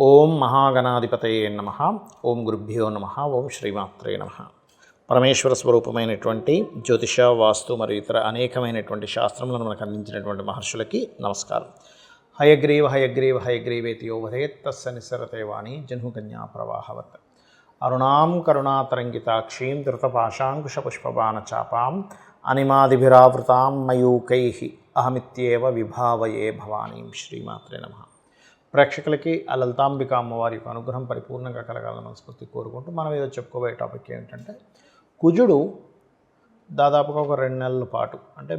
ఓం మహాగణాధిపతయే నమః. ఓం గురుభ్యో నమః. ఓం శ్రీమాత్రే నమః. పరమేశ్వర స్వరూపమైనటువంటి జ్యోతిష, వాస్తు మరియు ఇతర అనేకమైనటువంటి శాస్త్రములను మనకు అందించినటువంటి మహర్షులకి నమస్కారం. హయగ్రీవ హయగ్రీవ హయగ్రీవేతి యో వదేత్ తస్య నిస్సరతే వాణి జహ్నుకన్యా ప్రవాహవత్. అరుణాం కరుణాతరంగితాక్షీం ధృతపాశాంకుశపుష్పబాణచాపాం అనిమాదిభిరావృతాం మయూకైః అహమిత్యేవ విభావయే భవానీం. శ్రీమాత్రే నమః. ప్రేక్షకులకి ఆ లలితాంబిక అమ్మవారి యొక్క అనుగ్రహం పరిపూర్ణంగా కలగాలని మనస్ఫూర్తి కోరుకుంటూ మనం ఏదో చెప్పుకోబోయే టాపిక్ ఏంటంటే, కుజుడు దాదాపుగా ఒక 2 నెలల పాటు అంటే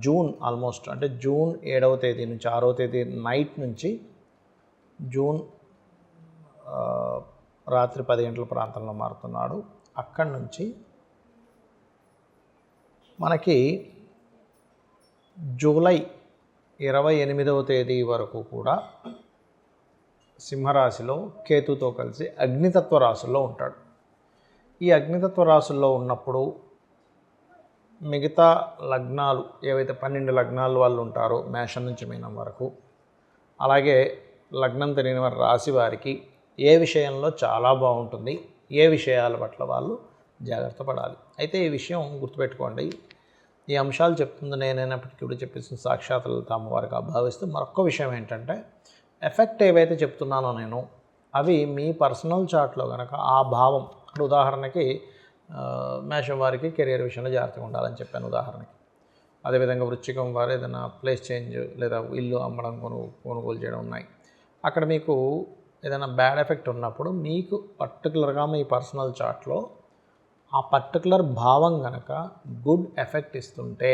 జూన్ ఆల్మోస్ట్ అంటే జూన్ 7వ తేదీ నుంచి 6వ తేదీ నైట్ నుంచి జూన్ రాత్రి 10 గంటల ప్రాంతంలో మారుతున్నాడు. అక్కడి నుంచి మనకి జూలై 28వ తేదీ వరకు కూడా సింహరాశిలో కేతుతో కలిసి అగ్నితత్వ రాశుల్లో ఉంటాడు. ఈ అగ్నితత్వ రాశుల్లో ఉన్నప్పుడు మిగతా లగ్నాలు ఏవైతే 12 లగ్నాలు వాళ్ళు ఉంటారో మేషం నుంచి మీనం వరకు, అలాగే లగ్నం తెలియని వారి రాశి వారికి ఏ విషయంలో చాలా బాగుంటుంది, ఏ విషయాల పట్ల వాళ్ళు జాగ్రత్త పడాలి. అయితే ఈ విషయం గుర్తుపెట్టుకోండి, ఈ అంశాలు చెప్తుంది నేనైనప్పటికీ కూడా చెప్పేసిన సాక్షాత్ లలిత అమ్మవారిగా భావిస్తూ మరొక విషయం ఏంటంటే, ఎఫెక్ట్ ఏవైతే చెప్తున్నానో నేను అవి మీ పర్సనల్ చార్ట్లో కనుక ఆ భావం, అంటే ఉదాహరణకి మేషం వారికి కెరియర్ విషయంలో జాగ్రత్తగా ఉండాలని చెప్పాను ఉదాహరణకి. అదేవిధంగా వృశ్చికం వారు ఏదైనా ప్లేస్ చేంజ్ లేదా ఇల్లు అమ్మడం కొనుగోలు చేయడం ఉన్నాయి. అక్కడ మీకు ఏదైనా బ్యాడ్ ఎఫెక్ట్ ఉన్నప్పుడు మీకు పర్టికులర్గా మీ పర్సనల్ చార్ట్లో ఆ పర్టికులర్ భావం కనుక గుడ్ ఎఫెక్ట్ ఇస్తుంటే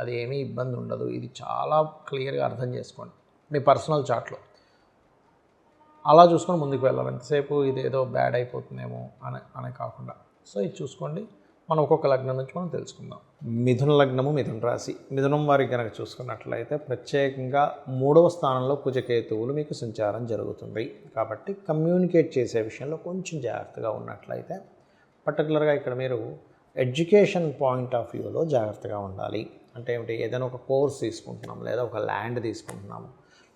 అది ఏమీ ఇబ్బంది ఉండదు. ఇది చాలా క్లియర్గా అర్థం చేసుకోండి మీ పర్సనల్ చార్ట్లో. అలా చూసుకొని ముందుకు వెళ్ళాలి. ఎంతసేపు ఇది ఏదో బ్యాడ్ అయిపోతుందేమో అని కాకుండా. సో ఇది చూసుకోండి. మనం ఒక్కొక్క లగ్నం నుంచి మనం తెలుసుకుందాం. మిథున లగ్నము, మిథున రాశి. మిథునం వారికి కనుక చూసుకున్నట్లయితే ప్రత్యేకంగా 3వ స్థానంలో కుజకేతువులు మీకు సంచారం జరుగుతుంది. కాబట్టి కమ్యూనికేట్ చేసే విషయంలో కొంచెం జాగ్రత్తగా ఉన్నట్లయితే, పర్టికులర్గా ఇక్కడ మీరు ఎడ్యుకేషన్ పాయింట్ ఆఫ్ వ్యూలో జాగ్రత్తగా ఉండాలి. అంటే ఏమిటి, ఏదైనా ఒక కోర్స్ తీసుకుంటున్నాము, లేదా ఒక ల్యాండ్ తీసుకుంటున్నాము,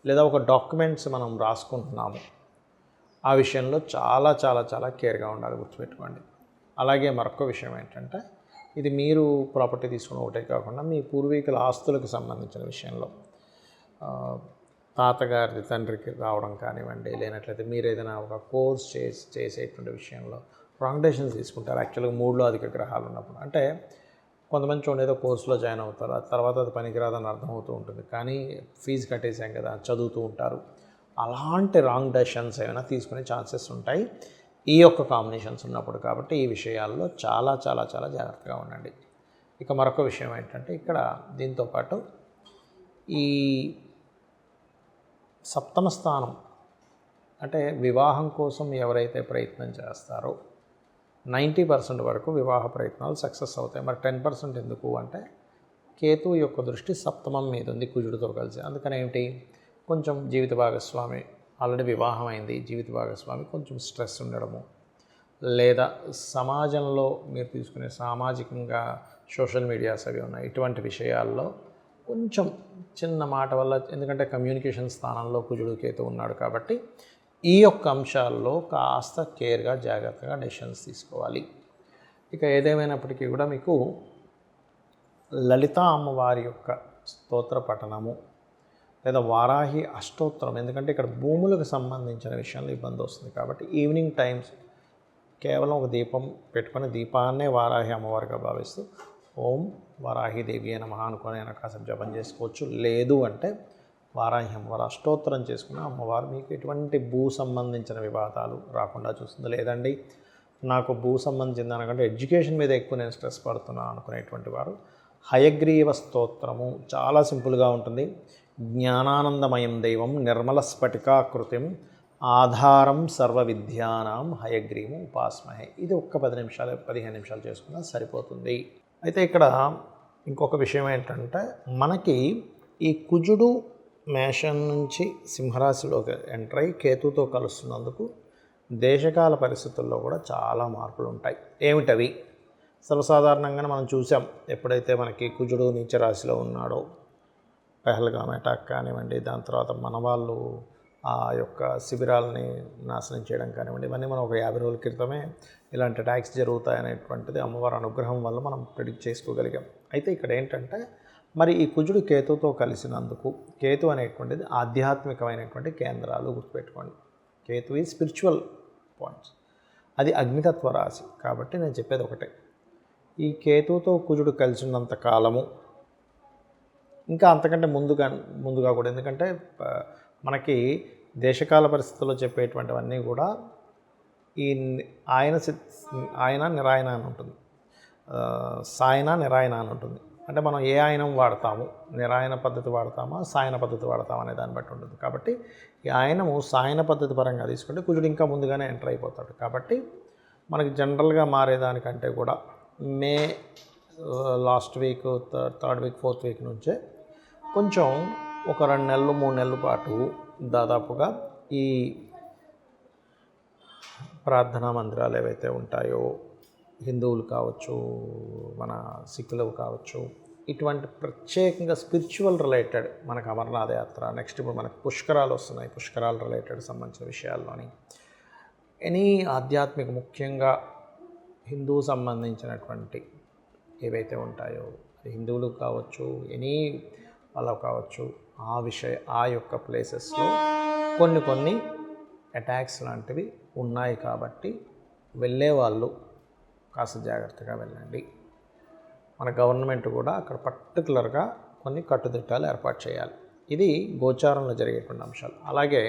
లేదా ఒక డాక్యుమెంట్స్ మనం రాసుకుంటున్నాము, ఆ విషయంలో చాలా చాలా చాలా కేర్గా ఉండాలి, గుర్తుపెట్టుకోండి. అలాగే మరొక విషయం ఏంటంటే, ఇది మీరు ప్రాపర్టీ తీసుకున్న ఒకటే కాకుండా మీ పూర్వీకుల ఆస్తులకు సంబంధించిన విషయంలో తాతగారి తండ్రికి రావడం కానివ్వండి, లేనట్లయితే మీరు ఏదైనా ఒక కోర్స్ చేసేటువంటి విషయంలో రాంగ్ డెసిషన్స్ తీసుకుంటారు. యాక్చువల్గా 3లో అధిక గ్రహాలు ఉన్నప్పుడు, అంటే కొంతమంది చూడండి ఏదో కోర్సులో జాయిన్ అవుతారు, ఆ తర్వాత అది పనికిరాదని అర్థమవుతూ ఉంటుంది, కానీ ఫీజు కట్టేసాం కదా చదువుతూ ఉంటారు. అలాంటి రాంగ్ డెసిషన్స్ ఏమైనా తీసుకునే ఛాన్సెస్ ఉంటాయి ఈ యొక్క కాంబినేషన్స్ ఉన్నప్పుడు. కాబట్టి ఈ విషయాల్లో చాలా చాలా చాలా జాగ్రత్తగా ఉండండి. ఇక మరొక విషయం ఏంటంటే, ఇక్కడ దీంతోపాటు ఈ సప్తమ స్థానం అంటే వివాహం కోసం ఎవరైతే ప్రయత్నం చేస్తారో 90% వరకు వివాహ ప్రయత్నాలు సక్సెస్ అవుతాయి. మరి 10% ఎందుకు అంటే, కేతువు యొక్క దృష్టి సప్తమం మీద ఉంది కుజుడితో కలిసి. అందుకని ఏమిటి, కొంచెం జీవిత భాగస్వామి ఆల్రెడీ వివాహం అయింది, జీవిత భాగస్వామి కొంచెం స్ట్రెస్ ఉండడము, లేదా సమాజంలో మీరు తీసుకునే సామాజికంగా సోషల్ మీడియాస్ అవి ఉన్నాయి, ఇటువంటి విషయాల్లో కొంచెం చిన్న మాట వల్ల, ఎందుకంటే కమ్యూనికేషన్ స్థానంలో కుజుడు కేతు ఉన్నాడు కాబట్టి ఈ యొక్క అంశాల్లో కాస్త కేర్గా జాగ్రత్తగా డెసిషన్స్ తీసుకోవాలి. ఇక ఏదేమైనప్పటికీ కూడా మీకు లలితా అమ్మవారి యొక్క స్తోత్ర పఠనము లేదా వారాహి అష్టోత్తరం, ఎందుకంటే ఇక్కడ భూములకు సంబంధించిన విషయంలో ఇబ్బంది వస్తుంది కాబట్టి ఈవినింగ్ టైమ్స్ కేవలం ఒక దీపం పెట్టుకొని దీపాన్నే వారాహి అమ్మవారిగా భావిస్తూ ఓం వారాహి దేవి నమః అనుకొని కాసేపు జపం చేసుకోవచ్చు. లేదు అంటే వారాహి అమ్మవారు అష్టోత్తరం చేసుకున్న అమ్మవారు మీకు ఎటువంటి భూ సంబంధించిన వివాదాలు రాకుండా చూస్తుంది. లేదండి నాకు భూ సంబంధించిన దానికంటే ఎడ్యుకేషన్ మీద ఎక్కువ నేను స్ట్రెస్ పడుతున్నాను అనుకునేటువంటి వారు హయగ్రీవ స్తోత్రము చాలా సింపుల్గా ఉంటుంది. జ్ఞానానందమయం దైవం నిర్మల స్ఫటికాకృతిం ఆధారం సర్వ విద్యానాం హయగ్రీవం ఉపాస్మహే. ఇది ఒక్క 15 నిమిషాలు చేసుకున్నా సరిపోతుంది. అయితే ఇక్కడ ఇంకొక విషయం ఏంటంటే, మనకి ఈ కుజుడు మేషం నుంచి సింహరాశిలోకి ఎంటర్ అయ్యి కేతుతో కలుస్తున్నందుకు దేశకాల పరిస్థితుల్లో కూడా చాలా మార్పులు ఉంటాయి. ఏమిటవి? సర్వసాధారణంగా మనం చూసాం, ఎప్పుడైతే మనకి కుజుడు నీచ రాశిలో ఉన్నాడో పహల్గామ్ అటాక్ కానివ్వండి, దాని తర్వాత మన వాళ్ళు ఆ యొక్క శిబిరాలని నాశనం చేయడం కానివ్వండి, ఇవన్నీ మనం ఒక 50 రోజుల క్రితమే ఇలాంటి అటాక్స్ జరుగుతాయనేటువంటిది అమ్మవారి అనుగ్రహం వల్ల మనం ప్రిడిక్ట్ చేసుకోగలిగాం. అయితే ఇక్కడ ఏంటంటే మరి ఈ కుజుడు కేతుతో కలిసినందుకు, కేతు అనేటువంటిది ఆధ్యాత్మికమైనటువంటి కేంద్రాలు గుర్తుపెట్టుకోండి. కేతు ఈ స్పిరిచువల్ పాయింట్స్, అది అగ్నితత్వ రాశి. కాబట్టి నేను చెప్పేది ఒకటే, ఈ కేతుతో కుజుడు కలిసి ఉన్నంత కాలము, ఇంకా అంతకంటే ముందుగా కూడా, ఎందుకంటే మనకి దేశకాల పరిస్థితుల్లో చెప్పేటువంటివన్నీ కూడా ఈ ఆయన నిరాయన అని ఉంటుంది, సాయన నిరాయన అని ఉంటుంది. అంటే మనం ఏ ఆయనం వాడతాము, నిరాయన పద్ధతి వాడతామా సాయన పద్ధతి వాడతామా అనే దాన్ని బట్టి ఉంటుంది. కాబట్టి ఈ ఆయనము సాయన పద్ధతి పరంగా తీసుకుంటే కుజుడు ఇంకా ముందుగానే ఎంటర్ అయిపోతాడు. కాబట్టి మనకి జనరల్గా మారేదానికంటే కూడా May last week, third week, fourth week నుంచే కొంచెం ఒక 2 నెలలు 3 నెలల పాటు దాదాపుగా ఈ ప్రార్థనా మందిరాలు ఏవైతే ఉంటాయో, హిందువులు కావచ్చు, మన సిక్కులు కావచ్చు, ఇటువంటి ప్రత్యేకంగా స్పిరిచువల్ రిలేటెడ్ మనకు అమర్నాథ యాత్ర, నెక్స్ట్ ఇప్పుడు మనకు పుష్కరాలు వస్తున్నాయి, పుష్కరాలు రిలేటెడ్ సంబంధించిన విషయాల్లోని ఎనీ ఆధ్యాత్మిక, ముఖ్యంగా హిందూ సంబంధించినటువంటి ఏవైతే ఉంటాయో, హిందువులు కావచ్చు, ఎనీ వాళ్ళు కావచ్చు, ఆ యొక్క ప్లేసెస్లో కొన్ని అటాక్స్ లాంటివి ఉన్నాయి. కాబట్టి వెళ్ళే వాళ్ళు కాస్త జాగ్రత్తగా వెళ్ళండి. మన గవర్నమెంట్ కూడా అక్కడ పర్టికులర్గా కొన్ని కట్టుదిట్టాలు ఏర్పాటు చేయాలి. ఇది గోచారంలో జరిగేటువంటి అంశాలు. అలాగే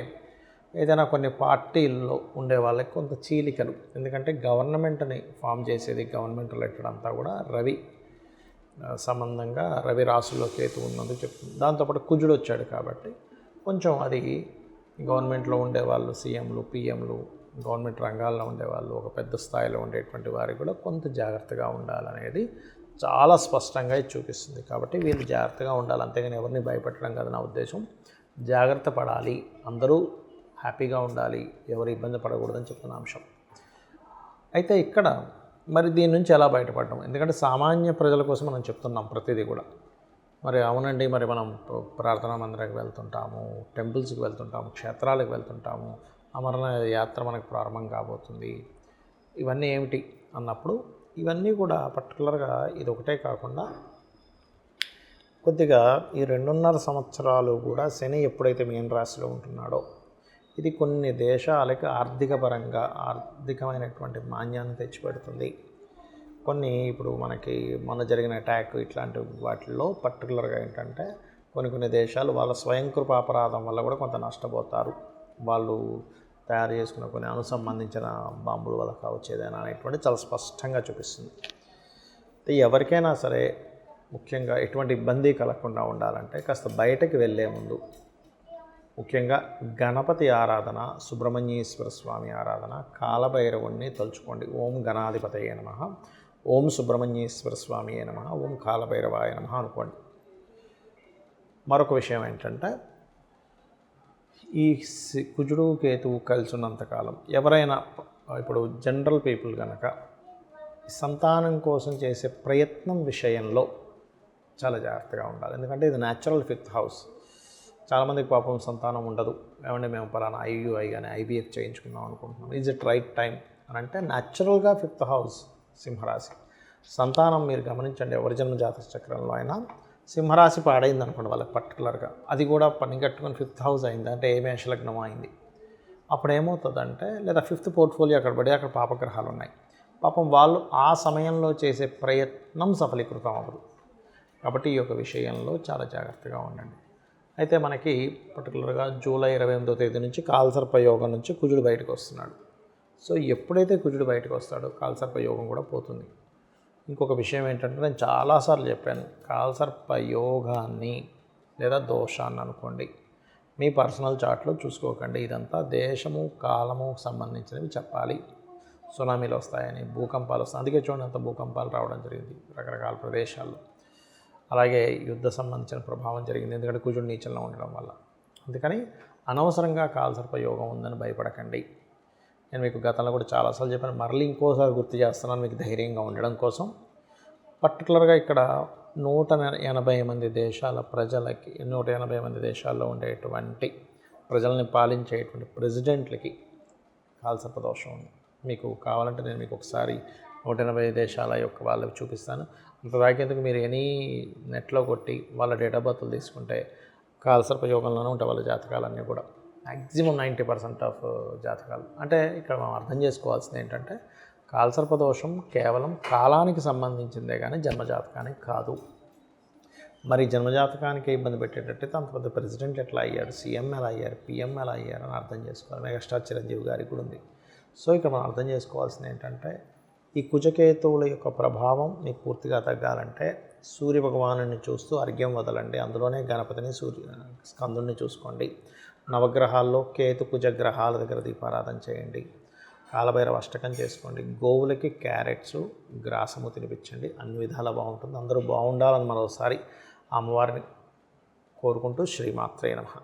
ఏదైనా కొన్ని పార్టీల్లో ఉండే వాళ్ళకి కొంత చీలికలు, ఎందుకంటే గవర్నమెంట్ని ఫామ్ చేసేది, గవర్నమెంట్ రిలేటెడ్ అంతా కూడా రవి సంబంధంగా, రవి రాశుల్లో కేతు ఉన్నది చెప్తుంది. దాంతోపాటు కుజుడు వచ్చాడు కాబట్టి కొంచెం అది గవర్నమెంట్లో ఉండేవాళ్ళు, సీఎంలు, పిఎంలు, గవర్నమెంట్ రంగాల్లో ఉండేవాళ్ళు, ఒక పెద్ద స్థాయిలో ఉండేటువంటి వారికి కూడా కొంత జాగ్రత్తగా ఉండాలనేది చాలా స్పష్టంగా ఇది చూపిస్తుంది. కాబట్టి వీళ్ళు జాగ్రత్తగా ఉండాలి, అంతేగాని ఎవరిని భయపెట్టడం కాదు నా ఉద్దేశం. జాగ్రత్త పడాలి, అందరూ హ్యాపీగా ఉండాలి, ఎవరు ఇబ్బంది పడకూడదని చెప్తున్న అంశం. అయితే ఇక్కడ మరి దీని నుంచి ఎలా బయటపడడం, ఎందుకంటే సామాన్య ప్రజల కోసం మనం చెప్తున్నాం ప్రతిదీ కూడా. మరి అవునండి, మరి మనం ప్రార్థనా మందిరానికి వెళ్తుంటాము, టెంపుల్స్కి వెళ్తుంటాము, క్షేత్రాలకు వెళ్తుంటాము, అమరనాథ యాత్ర మనకు ప్రారంభం కాబోతుంది, ఇవన్నీ ఏమిటి అన్నప్పుడు ఇవన్నీ కూడా పర్టికులర్గా ఇది ఒకటే కాకుండా కొద్దిగా ఈ 2.5 సంవత్సరాలు కూడా శని ఎప్పుడైతే మీన రాశిలో ఉంటున్నాడో ఇది కొన్ని దేశాలకి ఆర్థికమైనటువంటి మాన్యాన్ని తెచ్చిపెడుతుంది. కొన్ని ఇప్పుడు మనకి మొన్న జరిగిన అటాక్ ఇట్లాంటి వాటిల్లో పర్టికులర్గా ఏంటంటే కొన్ని దేశాలు వాళ్ళ స్వయంకృపాపరాధం వల్ల కూడా కొంత నష్టపోతారు. వాళ్ళు తయారు చేసుకున్న కొన్ని సంబంధించిన బాంబుల వల్ల కావచ్చు, ఏదైనా అనేటువంటి చాలా స్పష్టంగా చూపిస్తుంది. ఎవరికైనా సరే ముఖ్యంగా ఎటువంటి ఇబ్బంది కలగకుండా ఉండాలంటే కాస్త బయటకు వెళ్ళే ముందు ముఖ్యంగా గణపతి ఆరాధన, సుబ్రహ్మణ్యేశ్వర స్వామి ఆరాధన, కాలభైరవుణ్ణి తలుచుకోండి. ఓం గణాధిపతయే నమః, ఓం సుబ్రహ్మణ్యేశ్వర స్వామియే నమః, ఓం కాలభైరవాయ నమః అనుకోండి. మరొక విషయం ఏంటంటే ఈ కుజుడు కేతువు కలిసి ఉన్నంతకాలం ఎవరైనా ఇప్పుడు జనరల్ పీపుల్ కనుక సంతానం కోసం చేసే ప్రయత్నం విషయంలో చాలా జాగ్రత్తగా ఉండాలి. ఎందుకంటే ఇది న్యాచురల్ 5th హౌస్. చాలామందికి పాపం సంతానం ఉండదు, ఏమంటే మేము పలానా ఐయుఐ కానీ ఐవీఎఫ్ చేయించుకుందాం అనుకుంటున్నాం, ఈజ్ ఇట్ రైట్ టైం అని అంటే న్యాచురల్గా 5th హౌస్ సింహరాశి. సంతానం మీరు గమనించండి, ఎవరి జన్మ జాతక చక్రంలో అయినా సింహరాశి పాడైంది అనుకోండి వాళ్ళకి పర్టికులర్గా, అది కూడా పని కట్టుకొని 5th హౌస్ అయింది అంటే ఏ మేషలగ్నం అయింది, అప్పుడు ఏమవుతుందంటే లేదా 5th పోర్ట్ఫోలియో అక్కడ పడి అక్కడ పాపగ్రహాలు ఉన్నాయి, పాపం వాళ్ళు ఆ సమయంలో చేసే ప్రయత్నం సఫలీకృతం అవ్వదు. కాబట్టి ఈ యొక్క విషయంలో చాలా జాగ్రత్తగా ఉండండి. అయితే మనకి పర్టికులర్గా జూలై 28వ తేదీ నుంచి కాలసర్ప యోగం నుంచి కుజుడు బయటకు వస్తున్నాడు. సో ఎప్పుడైతే కుజుడు బయటకు వస్తాడో కాలసర్ప యోగం కూడా పోతుంది. ఇంకొక విషయం ఏంటంటే నేను చాలాసార్లు చెప్పాను, కాలసర్ప యోగాన్ని లేదా దోషాన్ని అనుకోండి మీ పర్సనల్ చార్ట్లో చూసుకోకండి. ఇదంతా దేశము కాలము సంబంధించినవి చెప్పాలి. సునామీలు వస్తాయని, భూకంపాలు వస్తాయి, అందుకే చూడండి అంత భూకంపాలు రావడం జరిగింది రకరకాల ప్రదేశాల్లో. అలాగే యుద్ధ సంబంధించిన ప్రభావం జరిగింది, ఎందుకంటే కుజుడు నీచంలో ఉండడం వల్ల. అందుకని అనవసరంగా కాలసర్ప యోగం ఉందని భయపడకండి. నేను మీకు గతంలో కూడా చాలాసార్లు చెప్పాను, మరలి ఇంకోసారి గుర్తు చేస్తున్నాను మీకు ధైర్యంగా ఉండడం కోసం. పర్టికులర్గా ఇక్కడ 180 మంది దేశాల ప్రజలకి, 180 మంది దేశాల్లో ఉండేటువంటి ప్రజల్ని పాలించేటువంటి ప్రెసిడెంట్లకి కాలసర్పదోషం ఉంది. మీకు కావాలంటే నేను మీకు ఒకసారి 180 దేశాల యొక్క వాళ్ళకి చూపిస్తాను. అంత దాకేందుకు మీరు ఎనీ నెట్లో కొట్టి వాళ్ళ డేట్ ఆఫ్ బర్త్లు తీసుకుంటే కాలసర్ప యోగంలోనే ఉంటాయి వాళ్ళ జాతకాలన్నీ కూడా. మ్యాక్సిమం 90% ఆఫ్ జాతకాలు. అంటే ఇక్కడ మనం అర్థం చేసుకోవాల్సింది ఏంటంటే కాలసర్పదోషం కేవలం కాలానికి సంబంధించిందే కానీ జన్మజాతకానికి కాదు. మరి జన్మజాతకానికి ఇబ్బంది పెట్టేటట్టయితే అంత పెద్ద ప్రెసిడెంట్ ఎట్లా అయ్యారు, సీఎం ఎలా అయ్యారు, పిఎం ఎలా అయ్యారు అని అర్థం చేసుకోవాలి. మెగాస్టార్ చిరంజీవి గారికి కూడా ఉంది. సో ఇక్కడ మనం అర్థం చేసుకోవాల్సింది ఏంటంటే ఈ కుజకేతువుల యొక్క ప్రభావం మీకు పూర్తిగా తగ్గాలంటే సూర్యభగవాను చూస్తూ అర్ఘ్యం వదలండి. అందులోనే గణపతిని స్కందుని చూసుకోండి. నవగ్రహాల్లో కేతు కుజ గ్రహాల దగ్గర దీపారాధన చేయండి. కాలభైరవ అష్టకం చేసుకోండి. గోవులకి క్యారెట్స్ గ్రాసము తినిపించండి. అన్ని విధాలా బాగుంటుంది. అందరూ బాగుండాలని మరోసారి అమ్మవారిని కోరుకుంటూ శ్రీమాత్రే నమః.